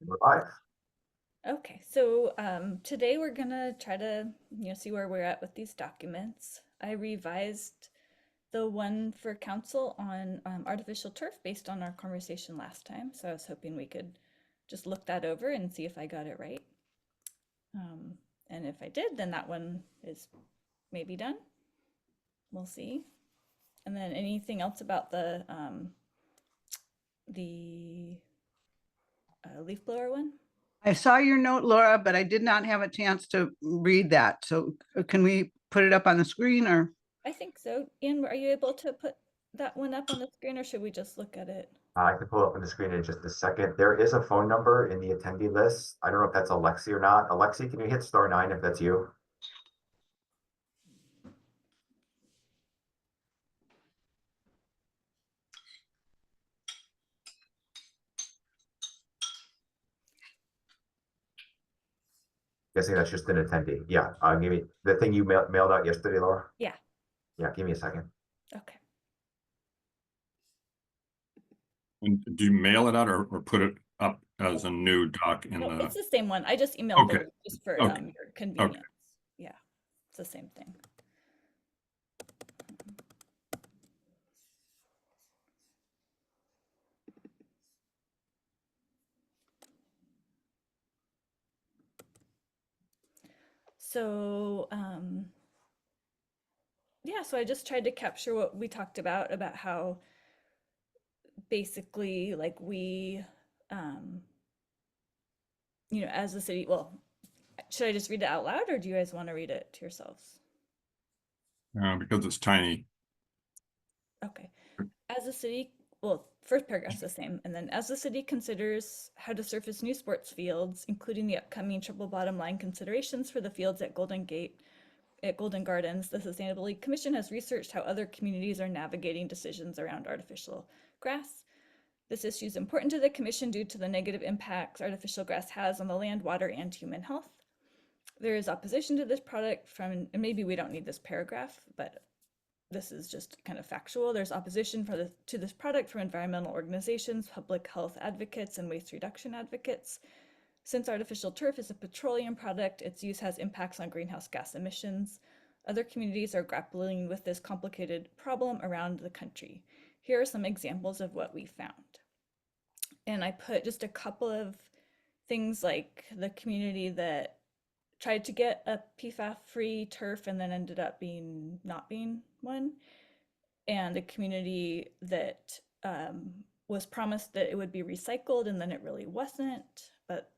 We're live. Okay, so today we're gonna try to, see where we're at with these documents. I revised the one for council on artificial turf based on our conversation last time. So I was hoping we could just look that over and see if I got it right. And if I did, then that one is maybe done. We'll see. And then anything else about the leaf blower one? I saw your note, Laura, but I did not have a chance to read that. So can we put it up on the screen or? I think so. Ian, are you able to put that one up on the screen, or should we just look at it? I can pull it up on the screen in just a second. There is a phone number in the attendee list. I don't know if that's Alexi or not. Alexi, can you hit *9 if that's you? Guessing that's just an attendee. Yeah, give me the thing you mailed out yesterday, Laura. Yeah. Yeah, give me a second. Okay. And do you mail it out or put it up as a new doc in No, the? it's the same one. I just emailed Okay. the just for Okay. your convenience. Yeah, it's the same thing. So, yeah, so I just tried to capture what we talked about how basically like we, as a city, well, should I just read it out loud or do you guys want to read it to yourselves? Because it's tiny. Okay. As a city, well, first paragraph's the same, and then as the city considers how to surface new sports fields, including the upcoming triple bottom line considerations for the fields at Golden Gardens, the Sustainability Commission has researched how other communities are navigating decisions around artificial grass. This issue is important to the commission due to the negative impacts artificial grass has on the land, water, and human health. There is opposition to this product from, and maybe we don't need this paragraph, but this is just kind of factual. There's opposition to this product from environmental organizations, public health advocates, and waste reduction advocates. Since artificial turf is a petroleum product, its use has impacts on greenhouse gas emissions. Other communities are grappling with this complicated problem around the country. Here are some examples of what we found. And I put just a couple of things like the community that tried to get a PFAS-free turf and then ended up not being one, and a community that was promised that it would be recycled and then it really wasn't. But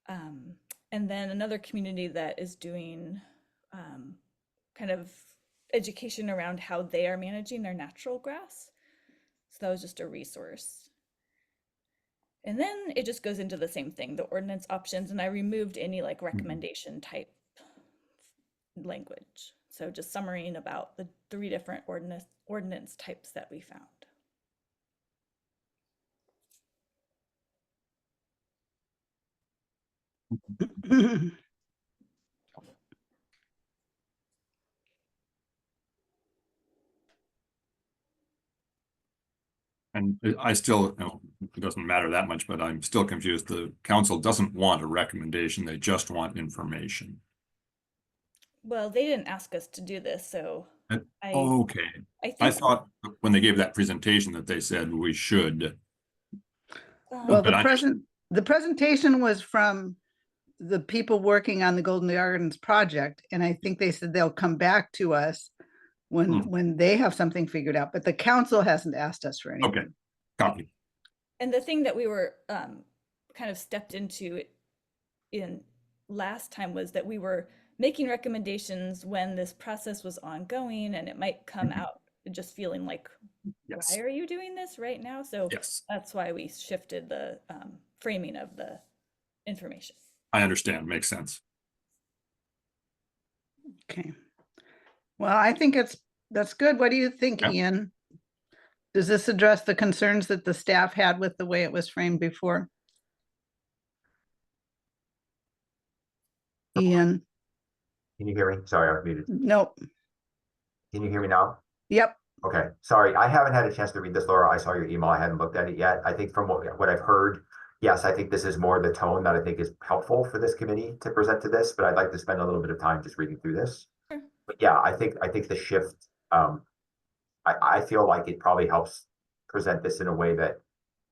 and then another community that is doing kind of education around how they are managing their natural grass. So that was just a resource. And then it just goes into the same thing, the ordinance options, and I removed any like recommendation type language. So just summarizing about the 3 different ordinance types that we found. And I still, it doesn't matter that much, but I'm still confused. The council doesn't want a recommendation. They just want information. Well, they didn't ask us to do this, so Okay. I I think thought when they gave that presentation that they said we should. Well, But the presentation was from the people working on the Golden Gardens project. And I think they said they'll come back to us when they have something figured out, but the council hasn't asked us for anything. Okay, copy. and the thing that we were kind of stepped into in last time was that we were making recommendations when this process was ongoing and it might come out just feeling like, Yes. why are you doing this right now? So Yes, that's why we shifted the framing of the information. I understand. Makes sense. Okay. Well, I think that's good. What do you think, Yeah. Ian? Does this address the concerns that the staff had with the way it was framed before? Ian? Can you hear me? Sorry, I was muted. Nope. Can you hear me now? Yep. Okay, sorry, I haven't had a chance to read this, Laura. I saw your email. I haven't looked at it yet. I think from what I've heard, yes, I think this is more the tone that I think is helpful for this committee to present to this, but I'd like to spend a little bit of time just reading through this. Sure. But yeah, I think the shift, I feel like it probably helps present this in a way that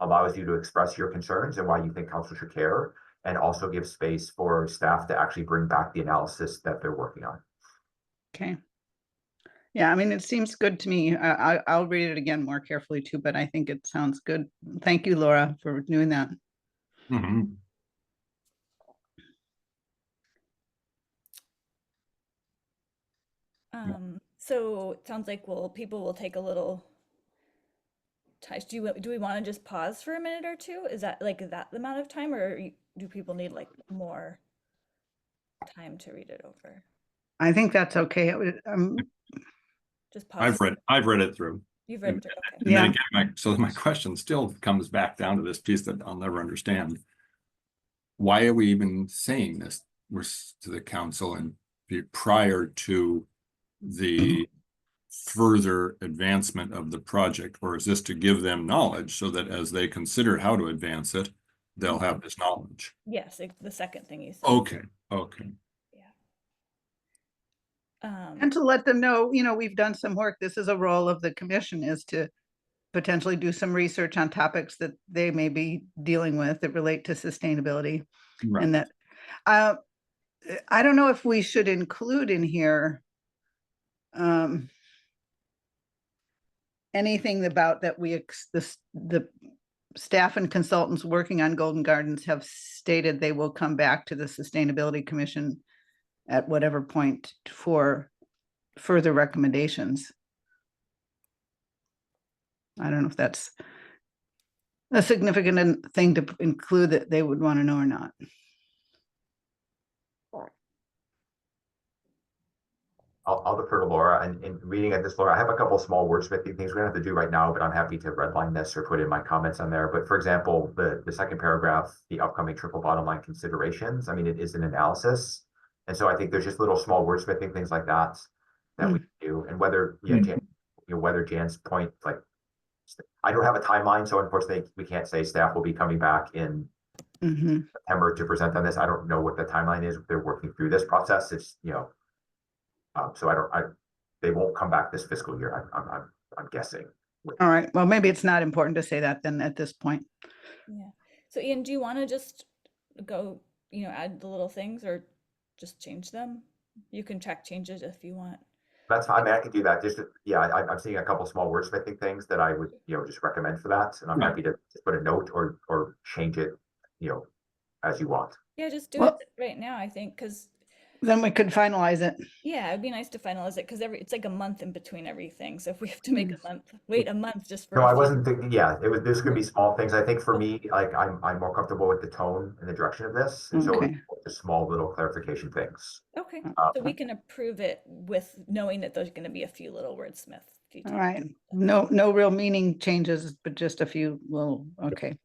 allows you to express your concerns and why you think council should care, and also give space for staff to actually bring back the analysis that they're working on. Okay. Yeah, I mean, it seems good to me. I'll read it again more carefully too, but I think it sounds good. Thank you, Laura, for doing that. Mhm. So it sounds like people will take a little time. Do we want to just pause for a minute or two? Is that the amount of time, or do people need like more time to read it over? I think that's okay. Just pause. I've read it through. You've read through, okay. And then Yeah. again, so my question still comes back down to this piece that I'll never understand. Why are we even saying this to the council and prior to the further advancement of the project? Or is this to give them knowledge so that as they consider how to advance it, they'll have this knowledge? Yes, the second thing you said. Okay. And to let them know, we've done some work. This is a role of the commission, is to potentially do some research on topics that they may be dealing with that relate to sustainability. Right. And that, I don't know if we should include in here anything about that the staff and consultants working on Golden Gardens have stated they will come back to the Sustainability Commission at whatever point for further recommendations. I don't know if that's a significant thing to include that they would want to know or not. I'll defer to Laura, and in reading at this, Laura, I have a couple of small wordsmithing things we don't have to do right now, but I'm happy to redline this or put in my comments on there. But for example, the second paragraph, the upcoming triple bottom line considerations, I mean, it is an analysis. And so I think there's just little small wordsmithing things like that we do. And whether, whether Jan's point, like, I don't have a timeline, so unfortunately we can't say staff will be coming back in September to present on this. I don't know what the timeline is. They're working through this process. It's, so they won't come back this fiscal year. I'm guessing. All right. Well, maybe it's not important to say that then at this point. Yeah. So Ian, do you want to just go, add the little things or just change them? You can track changes if you want. That's fine. I mean, I can do that. Just, I'm seeing a couple small wordsmithing things that I would, just recommend for that. And I'm happy to just put a note or change it, as you want. Yeah, just do it right now, I think, because then we could finalize it. Yeah, it'd be nice to finalize it because it's like a month in between everything. So if we have to make wait a month just for. No, I wasn't thinking. Yeah, there's gonna be small things. I think for me, like I'm more comfortable with the tone and the direction of this, and so just small little clarification things. Okay, so we can approve it with knowing that there's going to be a few little wordsmith details. All right, no real meaning changes, but just a few little. Okay,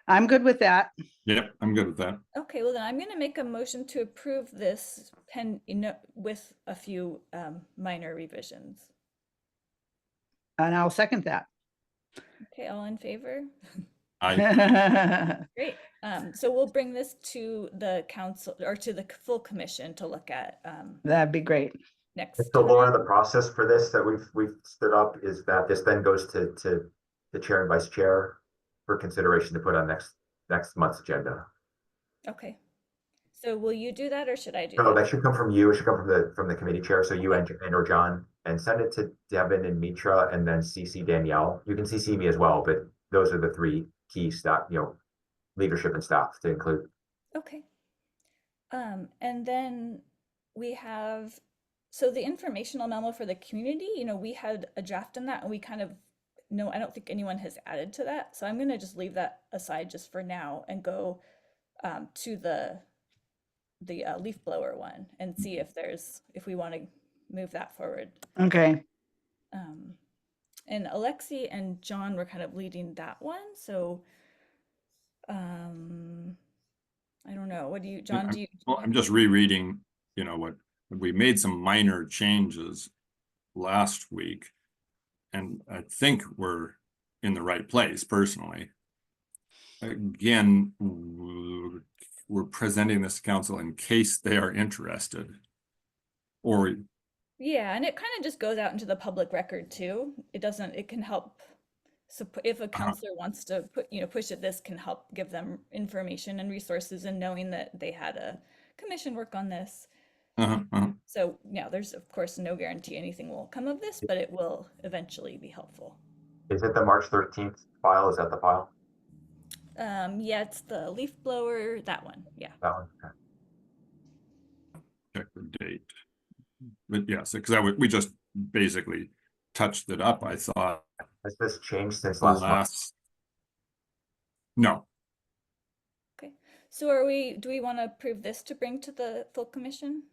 I'm good with that. Yep, I'm good with that. Okay, well then I'm going to make a motion to approve this with a few minor revisions. And I'll second that. Okay, all in favor? Aye. Great. So we'll bring this to the council or to the full commission to look at. That'd be great. Next. So Laura, the process for this that we've stood up is that this then goes to the chair and vice chair for consideration to put on next month's agenda. Okay. So will you do that or should I do No, that? that should come from you. It should come from the committee chair. So you and or John, and send it to Devin and Mitra, and then CC Danielle. You can CC me as well, but those are the three key staff, leadership and staff to include. Okay. And then we have, so the informational memo for the community, we had a draft on that and we kind of, no, I don't think anyone has added to that. So I'm going to just leave that aside just for now and go to the leaf blower one and see if we want to move that forward. Okay. And Alexi and John were kind of leading that one. So I don't know. What do you, John, do you? Well, I'm just rereading, what we made some minor changes last week. And I think we're in the right place personally. again, we're presenting this to council in case they are interested. Or, Yeah, and it kind of just goes out into the public record too. It can help. So if a counselor wants to push it, this can help give them information and resources and knowing that they had a commission work on this. So yeah, there's of course no guarantee anything will come of this, but it will eventually be helpful. Is it the March 13th file? Is that the file? Yeah, it's the leaf blower, that one. Yeah. That one? Okay. check the date. But yes, because we just basically touched it up, I thought. Has this changed since the last month? No, Okay. So do we want to approve this to bring to the full commission?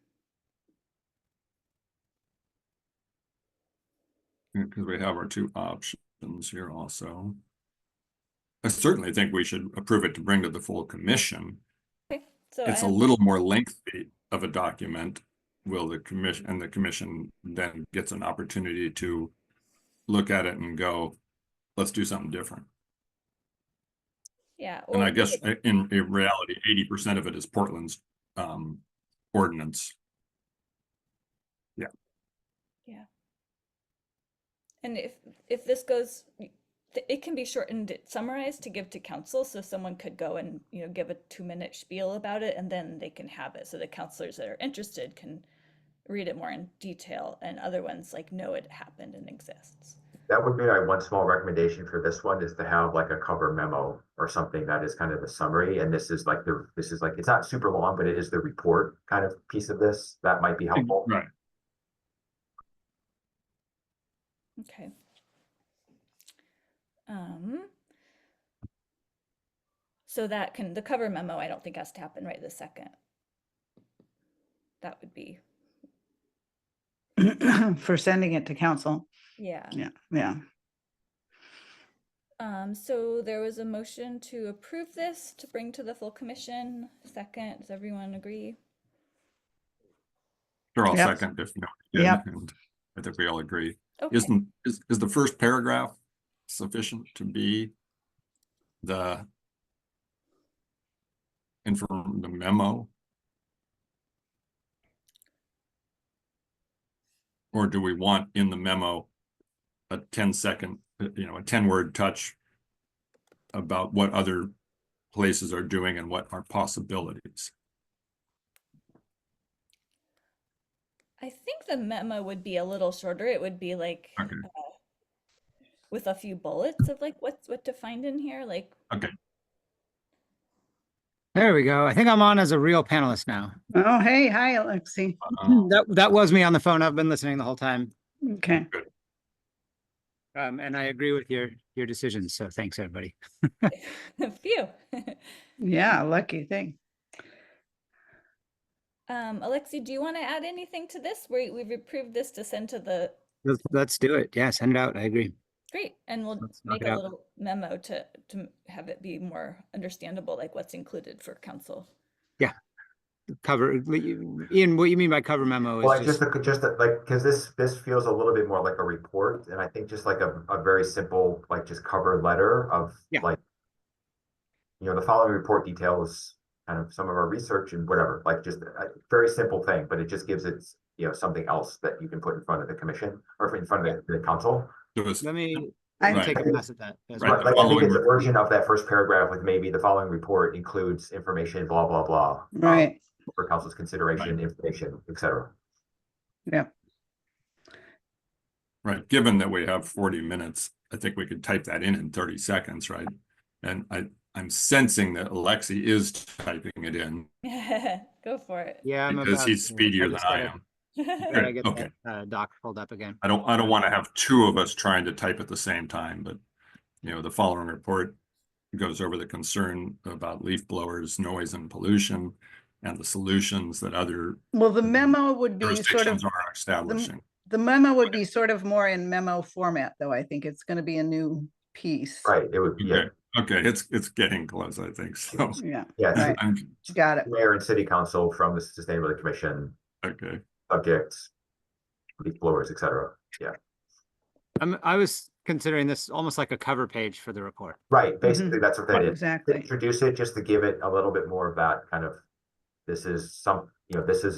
because we have our two options here also. I certainly think we should approve it to bring to the full commission. Okay. So It's a little more lengthy of a document. Will the commission then gets an opportunity to look at it and go, let's do something different. yeah. And I or guess in reality, 80% of it is Portland's ordinance. And if this goes, it can be shortened, summarized to give to council, so someone could go and give a 2-minute spiel about it, and then they can have it. So the counselors that are interested can read it more in detail, and other ones know it happened and exists. That would be my one small recommendation for this one, is to have like a cover memo or something that is kind of the summary. And this is like it's not super long, but it is the report kind of piece of this. That might be helpful. Right. Okay. So the cover memo, I don't think has to happen right this second. That would be, For sending it to council. yeah. Yeah. So there was a motion to approve this to bring to the full commission. Second, does everyone agree? Sure, I'll Yep. second if no. Yep. And I think we all agree. Okay. Is the first paragraph sufficient to be the memo? Or do we want in the memo a 10-second, a 10-word touch about what other places are doing and what are possibilities? I think the memo would be a little shorter. It would be Okay. with a few bullets of what to find in here. Okay. There we go. I think I'm on as a real panelist now. Oh, hey, hi, Alexi. That was me on the phone. I've been listening the whole time. Okay. And I agree with your decisions. So thanks, everybody. Phew. Yeah, lucky thing. Alexi, do you want to add anything to this? We've approved this to send to the, Let's do it. Yeah, send it out. I agree. great. And we'll Let's knock make it a out. little memo to have it be more understandable, like what's included for council. Cover, Ian, what you mean by cover memo Well, is because this feels a little bit more like a report, and I think just like a very simple, just cover letter of Yeah. the following report details kind of some of our research and whatever, just a very simple thing, but it just gives it, something else that you can put in front of the commission or in front of the council. let me I take a pass at that. as Right. well. I think following it's a report. version of that first paragraph with maybe the following report includes information, blah, blah, blah. Right. For council's consideration, information, etc. Yeah. Right, given that we have 40 minutes, I think we could type that in 30 seconds, right? And I'm sensing that Alexi is typing it in Go for it. Yeah, I'm because about he's to. speedier I than just I gotta- am. gotta get Okay. that doc pulled up again. I don't want to have two of us trying to type at the same time, but the following report goes over the concern about leaf blowers, noise and pollution, and the solutions that other Well, the memo would be sort of, jurisdictions are establishing. the memo would be sort of more in memo format, though. I think it's going to be a new piece. Right, it would be, Okay, it's getting close, I think. So Yeah, yes, Right. I'm got it. mayor and city council from the Sustainability Commission, okay. subjects, leaf blowers, etc. Yeah, I was considering this almost like a cover page for the report. Right, basically, that's what that is. Exactly. Introduce it just to give it a little bit more of that kind of, this is some, you know, this is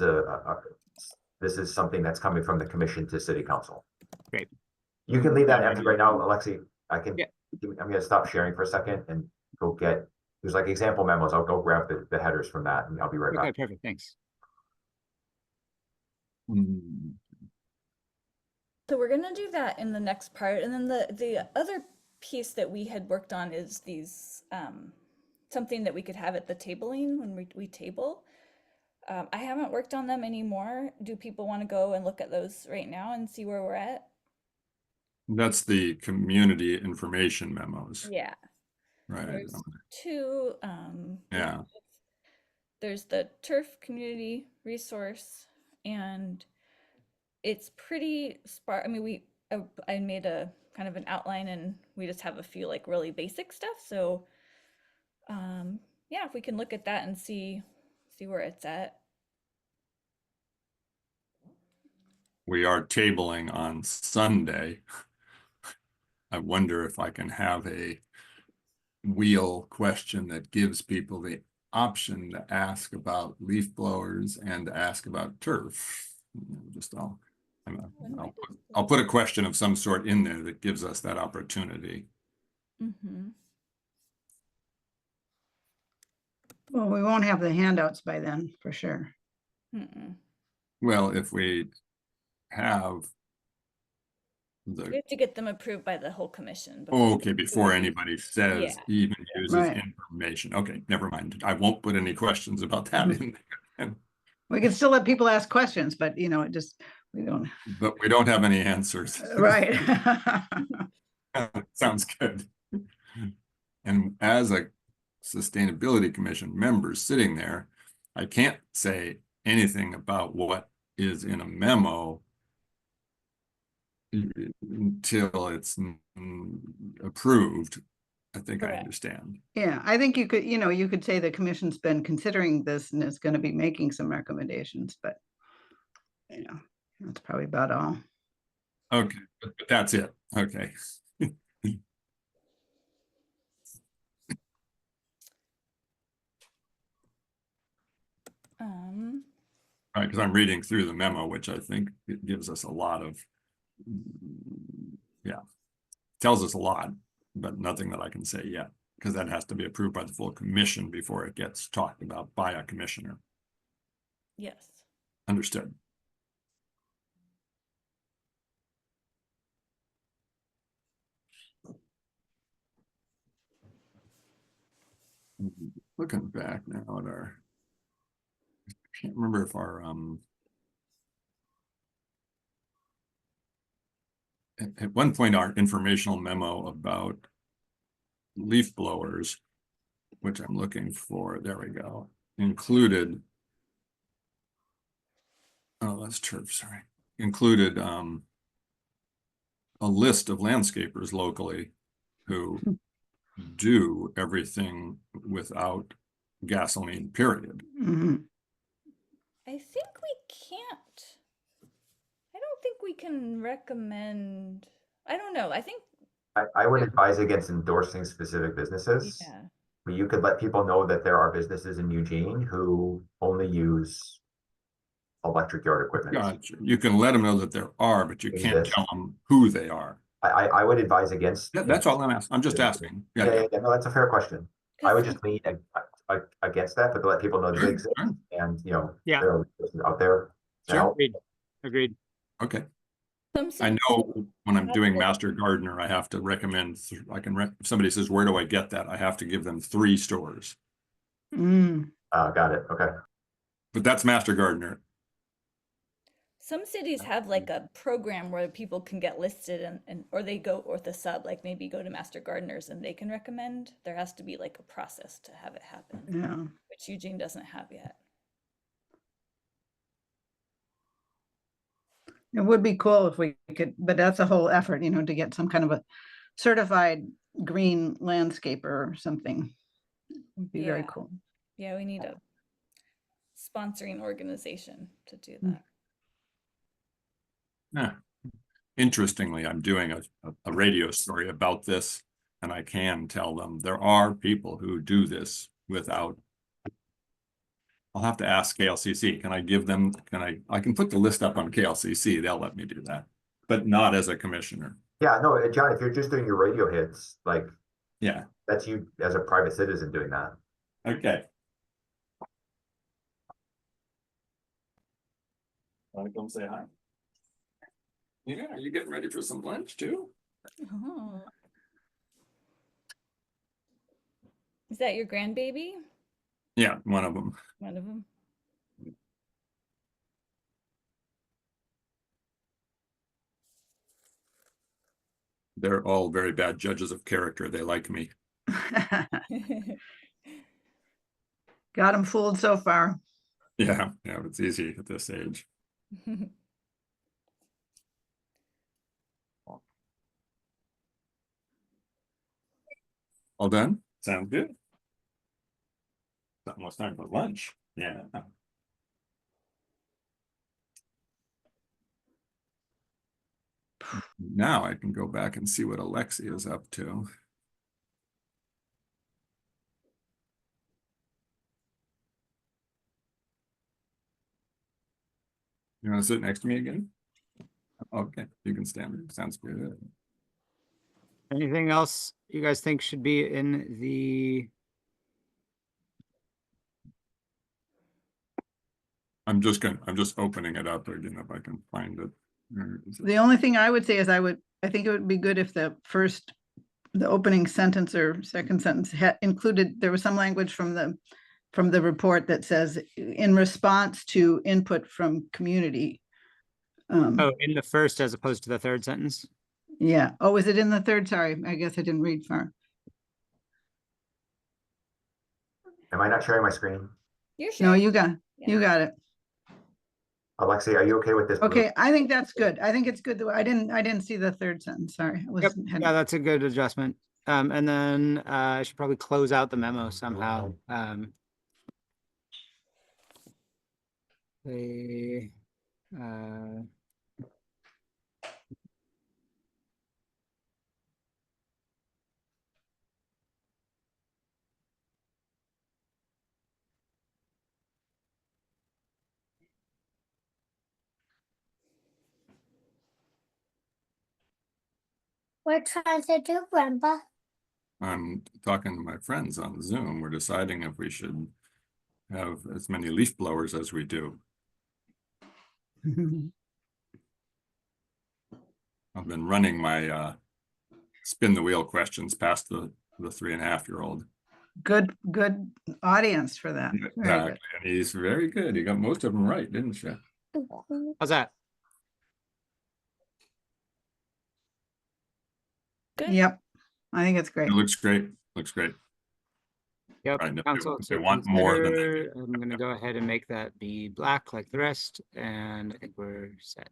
this is something that's coming from the commission to city council. Great. You can leave that empty right now, Alexi. I can, Yeah. I'm gonna stop sharing for a second and go get, there's like example memos. I'll go grab the headers from that and I'll be right Okay, back. perfect, thanks. Mm, So we're gonna do that in the next part, and then the other piece that we had worked on is these something that we could have at the tabling when we table. I haven't worked on them anymore. Do people want to go and look at those right now and see where we're at? That's the community information memos, Yeah, right? there's two. Yeah. There's the turf community resource, and it's pretty sparse. I mean, I made a kind of an outline, and we just have a few like really basic stuff. So, yeah, if we can look at that and see where it's at. We are tabling on Sunday. I wonder if I can have a wheel question that gives people the option to ask about leaf blowers and to ask about turf. Just I'll put a question of some sort in there that gives us that opportunity. Mm-hmm. Well, we won't have the handouts by then, for sure. Mm-mm. Well, if we have We the, have to get them approved by the whole commission. okay, before anybody says Yeah. even uses Right. information. Okay, never mind. I won't put any questions about that in there. We can still let people ask questions, but you know, it just, we don't, But we don't have any answers. right. Sounds good. And as a sustainability commission member sitting there, I can't say anything about what is in a memo until it's approved. I think I Correct. understand. Yeah, I think you could, you know, you could say the commission's been considering this and is going to be making some recommendations, but you know, that's probably about all. Okay, but that's it. Okay. All right, because I'm reading through the memo, which I think it gives us a lot of, yeah, tells us a lot, but nothing that I can say yet, because that has to be approved by the full commission before it gets talked about by a commissioner. Yes. Understood. Looking back now at our, I can't remember if our at one point our informational memo about leaf blowers, which I'm looking for, there we go, included, oh, that's turf, sorry, included a list of landscapers locally who do everything without gasoline, period. Mhm. I think we can't. I don't think we can recommend. I don't know. I think, I would advise against endorsing specific businesses. yeah. But you could let people know that there are businesses in Eugene who only use electric yard equipment. Gotcha. You can let them know that there are, but you can't Yes. tell them who they are. I would advise against. That's all I'm asking. I'm just asking. Yeah, no, that's a fair question. I would 'Cause just lean against that, but to let people know that they exist Sure. and, you know, Yeah. there are resources out there to Sure. help. Agreed. Okay. some I cities know when I'm have doing the- Master Gardener, I have to recommend, if somebody says, where do I get that? I have to give them 3 stores. Mm. Got it. Okay. But that's Master Gardener. Some cities have like a program where people can get listed and or they go or the sub, like maybe go to Master Gardeners and they can recommend. There has to be like a process to have it happen, Yeah. which Eugene doesn't have yet. It would be cool if we could, but that's a whole effort, you know, to get some kind of a certified green landscaper or something. Would be very Yeah. cool. Yeah, we need a sponsoring organization to do Mm. that. Yeah. interestingly, I'm doing a radio story about this, and I can tell them there are people who do this without. I'll have to ask KLCC. Can I give them, I can put the list up on KLCC. They'll let me do that, but not as a commissioner. Yeah, no, John, if you're just doing your radio hits, like, Yeah. that's you as a private citizen doing that. Okay. Want to come say hi? Yeah, are you getting ready for some lunch too? Oh. Is that your grandbaby? Yeah, one of them. One of them. They're all very bad judges of character. They like me. Got them fooled so far. Yeah, it's easy at this age. All done? Sound good? It's almost time for lunch. Yeah. Now I can go back and see what Alexi is up to. You want to sit next to me again? Okay, you can stand. Sounds good. Anything else you guys think should be in the? I'm just opening it up again if I can find it. Where is it? The only thing I would say is I think it would be good if the opening sentence or second sentence included, there was some language from the report that says, in response to input from community. Oh, in the first as opposed to the third sentence? Yeah. Oh, is it in the third? Sorry, I guess I didn't read far. Am I not sharing my screen? You're sure? No, you got it. Alexi, are you okay with this? Okay, I think that's good. I think it's good. I didn't see the third sentence. Sorry. Yep. Yeah, that's a good adjustment. And then I should probably close out the memo somehow. They We're trying to do, Grandpa. I'm talking to my friends on Zoom. We're deciding if we should have as many leaf blowers as we do. I've been running my spin the wheel questions past the 3.5-year-old. Good audience for that. Very Exactly. good. And he's very good. He got most of them right, didn't you? how's that? Good. Yep. I think it's great. It looks great. Looks great. Yep. Right, and if Council they to want more than consider. I'm going to go ahead and make that be black like the rest, and I think we're set.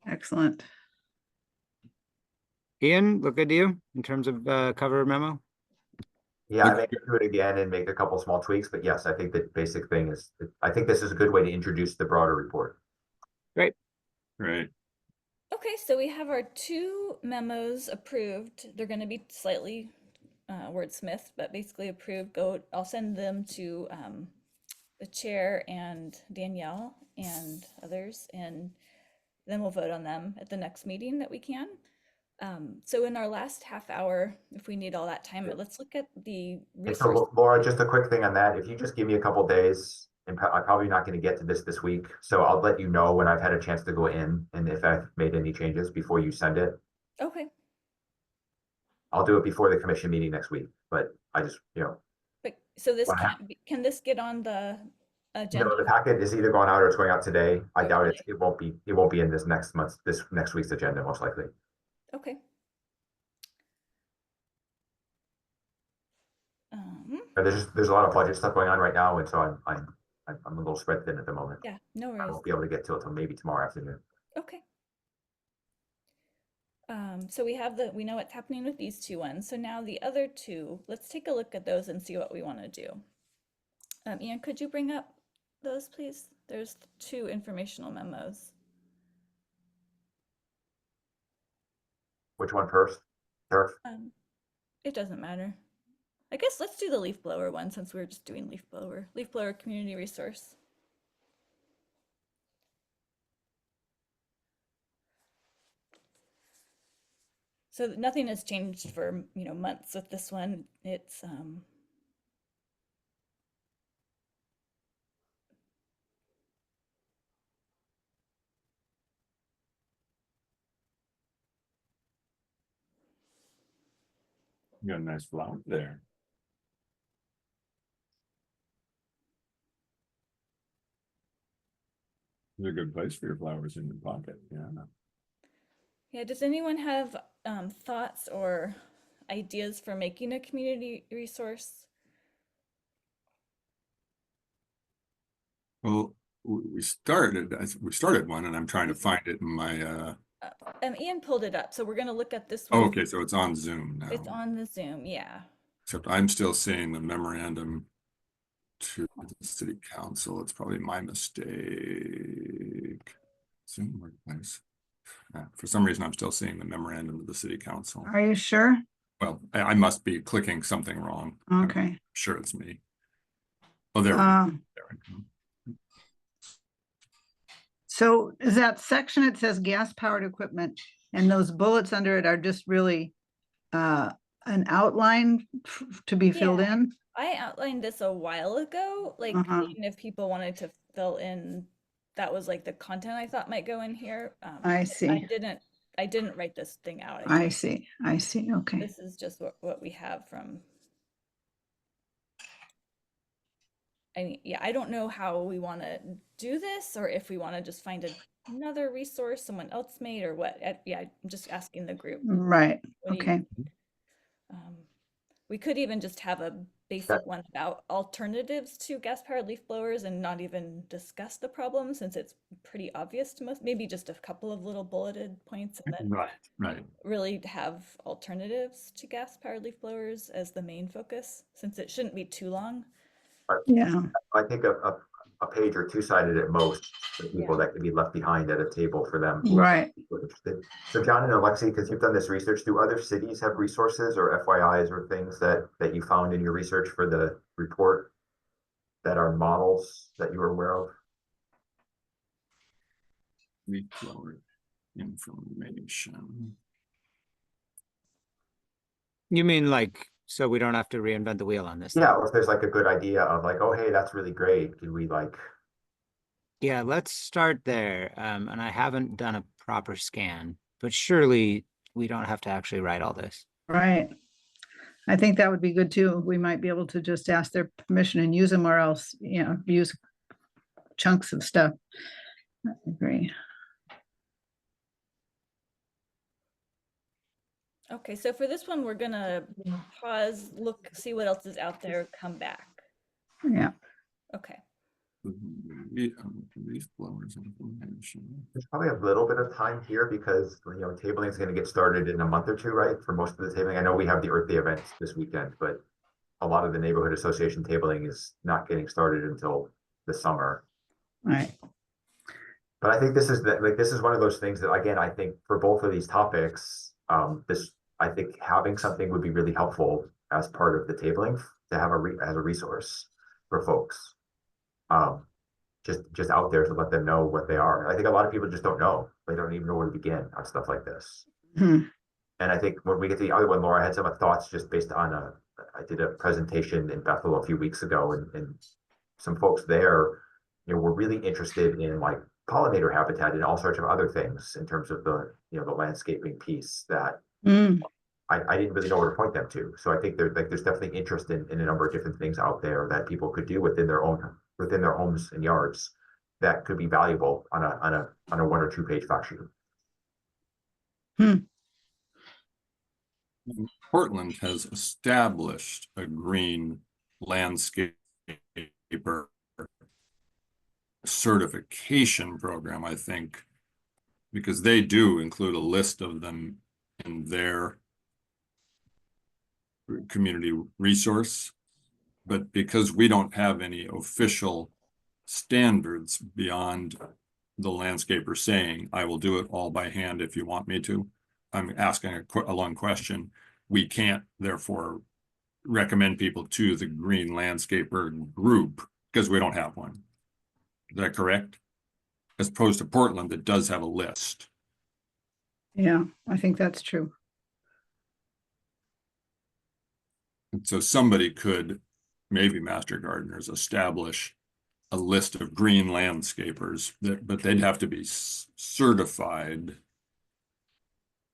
Excellent. Ian, look good to you in terms of cover memo. Yeah, I Okay. may do it again and make a couple small tweaks, but yes, I think the basic thing is, I think this is a good way to introduce the broader report. Right. Okay, so we have our 2 memos approved. They're going to be slightly wordsmithed, but basically approved. I'll send them to the chair and Danielle and others, and then we'll vote on them at the next meeting that we can. So in our last half hour, if we need all that time, let's look at the And so resource. Laura, just a quick thing on that. If you just give me a couple days, and I'm probably not going to get to this week, so I'll let you know when I've had a chance to go in and if I've made any changes before you send it. Okay, I'll do it before the commission meeting next week, but I just, but so this What can this get on the agenda? no, the packet is either going out or it's going out today. I doubt it. It won't be in this next week's agenda, most likely. Okay. There's a lot of budget stuff going on right now, and so I'm a little spread thin at the moment. Yeah, no I worries. won't be able to get to it till maybe tomorrow afternoon. Okay. So we know what's happening with these 2 ones. So now the other 2, let's take a look at those and see what we want to do. Ian, could you bring up those, please? There's 2 informational memos. Which one first? Turf? It doesn't matter. I guess let's do the leaf blower one since we're just doing leaf blower. Leaf blower community resource. So nothing has changed for, months with this one. It's You got a nice flower there. It's a good place for your flowers in your pocket, yeah. yeah, does anyone have thoughts or ideas for making a community resource? Well, we started one and I'm trying to find it in my, Ian pulled it up, so we're gonna look at this oh, one. okay, so it's on Zoom now. It's on the Zoom, yeah. Except I'm still seeing the memorandum to the city council. It's probably my mistake. Zoom workplace. For some reason, I'm still seeing the memorandum of the city council. Are you sure? Well, I must be clicking something wrong. I'm Okay. sure it's me. Oh, there we go. Um, There we go. So is that section, it says gas powered equipment, and those bullets under it are just really an outline to be filled Yeah. in? I outlined this a while ago, like seeing if people wanted to fill in, that was like the content I thought might go in here. I I see. didn't write this thing out. I see. Okay. This is just what we have from. I mean, yeah, I don't know how we want to do this, or if we want to just find another resource someone else made, or what. Yeah, I'm just asking the group. Right. What do you Okay. think? We could even just have a basic one about alternatives to gas-powered leaf blowers and not even discuss the problem since it's pretty obvious to most, maybe just a couple of little bulleted points and then Right. really have alternatives to gas-powered leaf blowers as the main focus since it shouldn't be too long. Yeah. I think a page or 2-sided at most for people that could be left behind at a table for them. Right. who are interested. So John and Alexi, because you've done this research, do other cities have resources or FYIs or things that you found in your research for the report that are models that you were aware of? Leaf blower information. You mean like, so we don't have to reinvent the wheel on this? Yeah, or if there's like a good idea of like, oh, hey, that's really great. Could we like? Yeah, let's start there. And I haven't done a proper scan, but surely we don't have to actually write all this. Right. I think that would be good too. We might be able to just ask their permission and use them, or else, use chunks of stuff. I agree. Okay, so for this one, we're gonna pause, look, see what else is out there, come back. Yeah. Okay. Leaf blowers information. There's probably a little bit of time here because tabling is going to get started in a month or two, right? For most of the tabling, I know we have the Earth Day event this weekend, but a lot of the neighborhood association tabling is not getting started until the summer. Right. But I think this is this is one of those things that, again, I think for both of these topics, I think having something would be really helpful as part of the tabling to have as a resource for folks. Just out there to let them know what they are. I think a lot of people just don't know. They don't even know where to begin on stuff like this. Hmm. And I think when we get to the other one, Laura, I had some thoughts just based on I did a presentation in Bethel a few weeks ago, and some folks there, were really interested in like pollinator habitat and all sorts of other things in terms of the, the landscaping piece that I didn't really know where to point them to. So I think there's definitely interest in a number of different things out there that people could do within their homes and yards that could be valuable on a 1 or 2 page fact sheet. Portland has established a green landscaper certification program, I think, because they do include a list of them in their community resource. but because we don't have any official standards beyond the landscaper saying, I will do it all by hand if you want me to, I'm asking a long question. We can't therefore recommend people to the green landscaper group because we don't have one. Is that correct? As opposed to Portland that does have a list. Yeah, I think that's true. And so somebody could, maybe Master Gardeners, establish a list of green landscapers that, but they'd have to be certified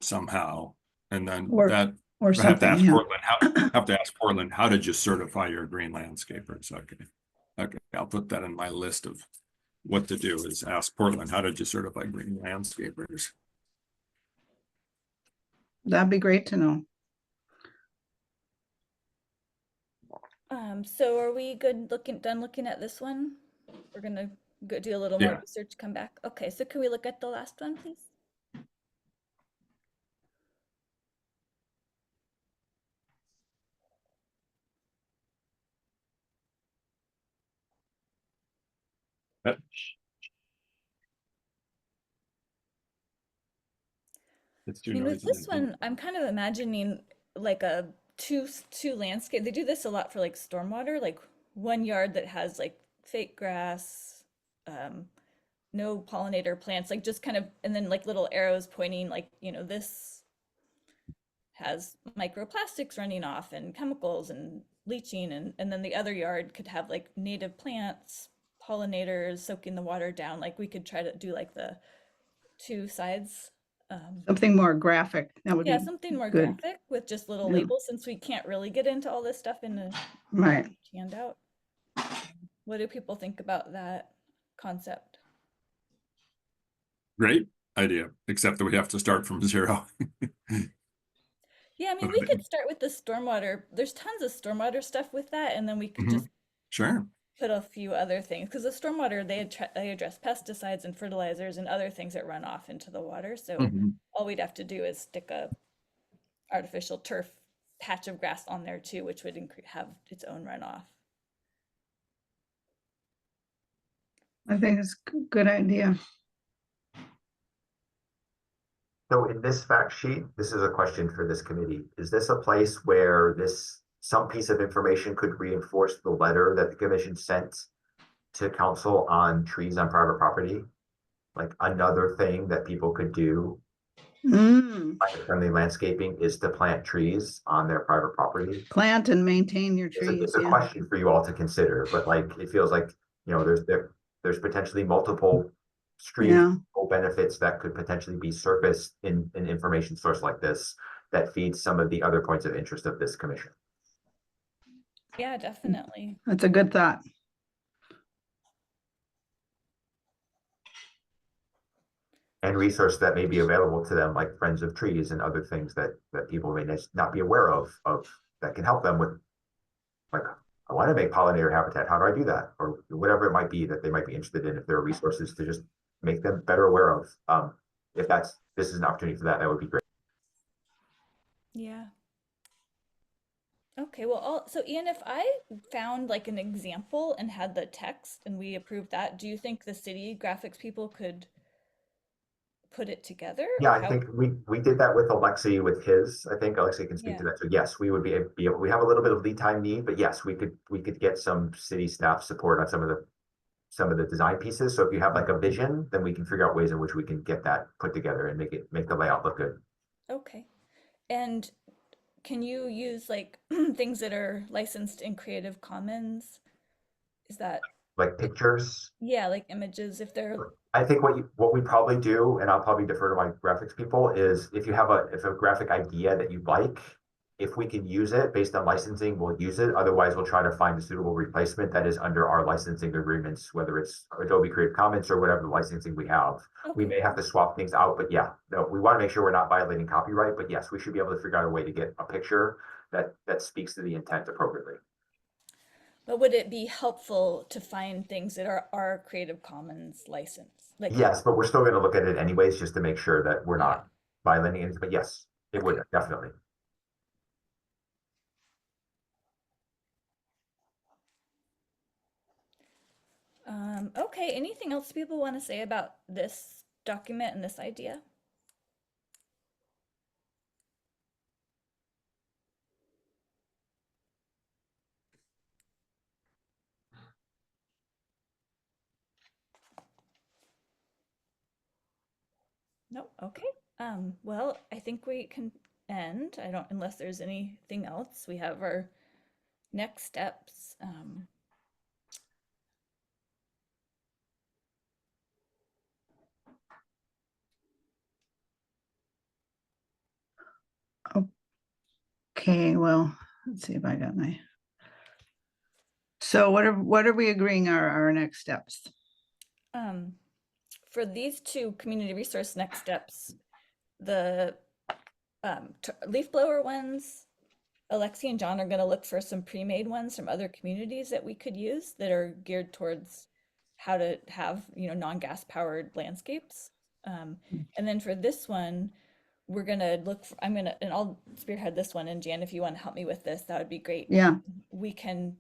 somehow. And then Or- that Or I have to something, ask yeah. Portland, have to ask Portland, how did you certify your green landscapers? Okay. Okay, I'll put that in my list of what to do is ask Portland, how did you certify green landscapers? That'd be great to know. So are we good done looking at this one? We're gonna go do a little more Yeah. research, come back. Okay, so can we look at the last one, please? It's I mean, with this one, I'm kind of imagining like a two landscape. They do this a lot for like stormwater, like one yard that has like fake grass, no pollinator plants, like just kind of, and then like little arrows pointing like, you know, this has microplastics running off and chemicals and leaching, and then the other yard could have like native plants, pollinators soaking the water down. Like we could try to do like the two sides. Something more graphic. That would Yeah, be something more good. graphic with just little Yeah. labels, since we can't really get into all this stuff in a Right. handout. What do people think about that concept? Great idea, except that we have to start from zero. Yeah, I mean, we could start with the stormwater. There's tons of stormwater stuff with that, and then we could just Sure. put a few other things, because the stormwater, they address pesticides and fertilizers and other things that run off into the water. So Mhm. all we'd have to do is stick a artificial turf patch of grass on there too, which would have its own runoff. I think it's a good idea. So in this fact sheet, this is a question for this committee. Is this a place where some piece of information could reinforce the letter that the commission sent to council on trees on private property? Like another thing that people could do, climate-friendly landscaping, is to plant trees on their private property. Plant and maintain your It's trees. a Yeah. question for you all to consider, but like, it feels like, you know, there's potentially multiple streams, Yeah. or benefits that could potentially be surfaced in an information source like this that feeds some of the other points of interest of this commission. Yeah, definitely. That's a good thought. And resource that may be available to them, like Friends of Trees and other things that people may not be aware of that can help them with, like, I want to make pollinator habitat. How do I do that? Or whatever it might be that they might be interested in. If there are resources to just make them better aware of, if this is an opportunity for that, that would be great. Yeah. Okay, well, so Ian, if I found like an example and had the text and we approved that, do you think the city graphics people could put it together? Yeah, Or I how- think we did that with Alexi with his. I think Alexi can speak to Yeah. that. So yes, we would be able, we have a little bit of lead time need, but yes, we could get some city staff support on some of the design pieces. So if you have like a vision, then we can figure out ways in which we can get that put together and make the layout look good. Okay. And can you use like things that are licensed in Creative Commons? Is that, Like pictures. yeah, like images if they're, I think what we probably do, and I'll probably defer to my graphics people, is if you have a graphic idea that you like, if we can use it based on licensing, we'll use it. Otherwise, we'll try to find a suitable replacement that is under our licensing agreements, whether it's Adobe Creative Commons or whatever licensing we have. We okay. may have to swap things out, but yeah, no, we want to make sure we're not violating copyright. But yes, we should be able to figure out a way to get a picture that speaks to the intent appropriately. But would it be helpful to find things that are Creative Commons licensed? Like, Yes, but we're still going to look at it anyways, just to make sure that we're not violating it. But yes, it would definitely. Okay, anything else people want to say about this document and this idea? No, okay. Well, I think we can end. I don't, unless there's anything else. We have our next steps. Okay, well, let's see if I got my. So what are we agreeing are our next steps? For these two community resource next steps, the leaf blower ones, Alexi and John are going to look for some pre-made ones from other communities that we could use that are geared towards how to have, non-gas powered landscapes. And then for this one, we're going to look for, and I'll spearhead this one. And Jan, if you want to help me with this, that would be great. Yeah, We can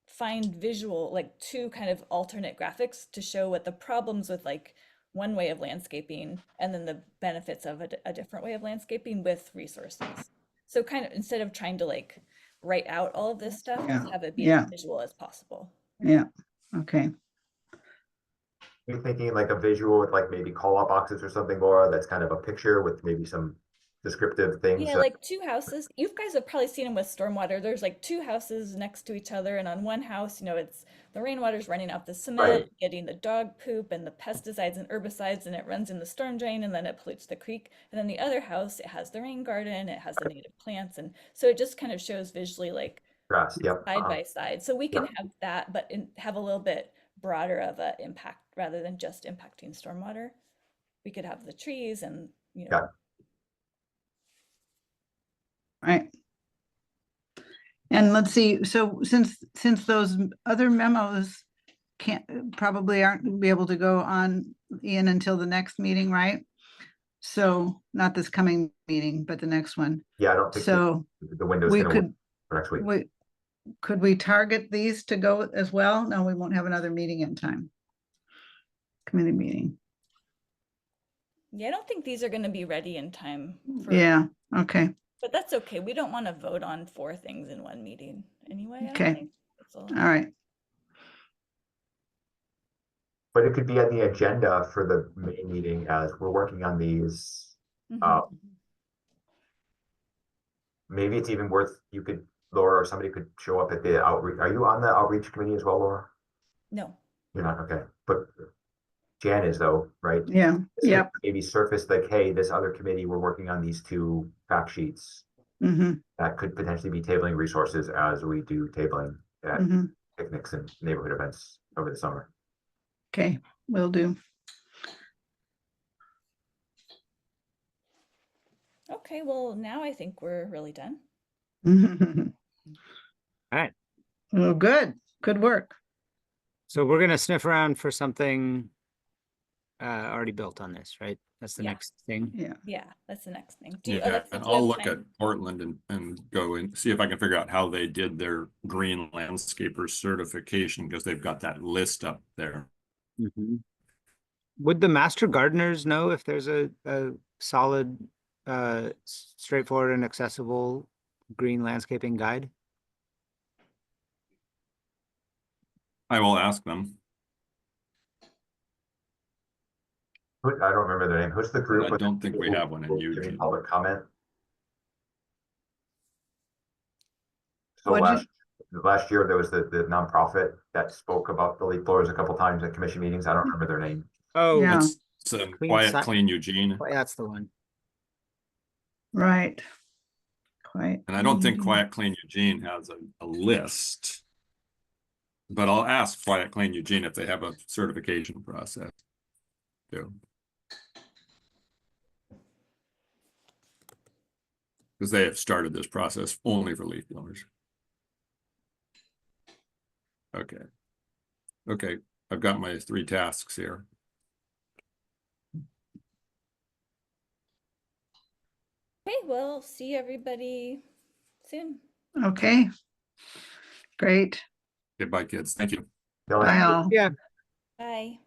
find visual, like two kind of alternate graphics to show what the problems with like one way of landscaping and then the benefits of a different way of landscaping with resources. So kind of instead of trying to like write out all of this stuff, just Yeah, have it be yeah. as visual as possible. yeah, okay, You're thinking like a visual with like maybe call-out boxes or something, Laura, that's kind of a picture with maybe some descriptive things. Yeah, like two houses. You guys have probably seen them with stormwater. There's like two houses next to each other, and on one house, it's the rainwater's running out the cement, Right. getting the dog poop and the pesticides and herbicides, and it runs in the storm drain, and then it pollutes the creek. And then the other house, it has the rain garden, it has the native plants, and so it just kind of shows visually like Grass, yep. side by side. So we can Yep. have that, but have a little bit broader of a impact rather than just impacting stormwater. We could have the trees and Yeah. right. And let's see, so since those other memos probably aren't gonna be able to go on in until the next meeting, right? So not this coming meeting, but the next one. Yeah, I don't think So the window's we gonna work could, for next week. could we target these to go as well? No, we won't have another meeting in time. Committee meeting. Yeah, I don't think these are going to be ready in time for, Yeah, okay, but that's okay. We don't want to vote on 4 things in one meeting anyway. I don't Okay. think. So, all right. But it could be on the agenda for the main meeting as we're working on these. mhm. Maybe it's even worth, Laura or somebody could show up at the outreach. Are you on the outreach committee as well, Laura? No. You're not, okay. But Jan is though, right? Yeah, This could yep. Maybe surface like, hey, this other committee, we're working on these 2 fact sheets. Mm-hmm, That could potentially be tabling resources as we do tabling at mm-hmm. picnics and neighborhood events over the summer. Okay, will do. Okay, well, now I think we're really done. All right. Well, good work. So we're gonna sniff around for something already built on this, right? That's the Yeah. next thing. Yeah, Yeah, that's the next thing. Yeah, Alexa, and do you have I'll look at time? Portland and go and see if I can figure out how they did their green landscaper certification, because they've got that list up there. Mhm. Would the master gardeners know if there's a solid, straightforward and accessible green landscaping guide? I will ask them. I don't remember their name. Who's the group? I don't think we have one in Giving Eugene. public comment. So What'd last year, there was the nonprofit that spoke about the leaf blowers a couple times at commission meetings. I don't remember their name. Oh, Yeah. It's Clean Quiet Si- Clean Eugene. that's the one. right. Quite. And I don't think Quiet Clean Eugene has a list. But I'll ask Quiet Clean Eugene if they have a certification process. too. Because they have started this process only for leaf blowers. Okay. Okay, I've got my 3 tasks here. Okay, well, see everybody soon. Okay. Great. Okay, bye, kids. Thank you. Dylan, Bye all. Yeah. Bye.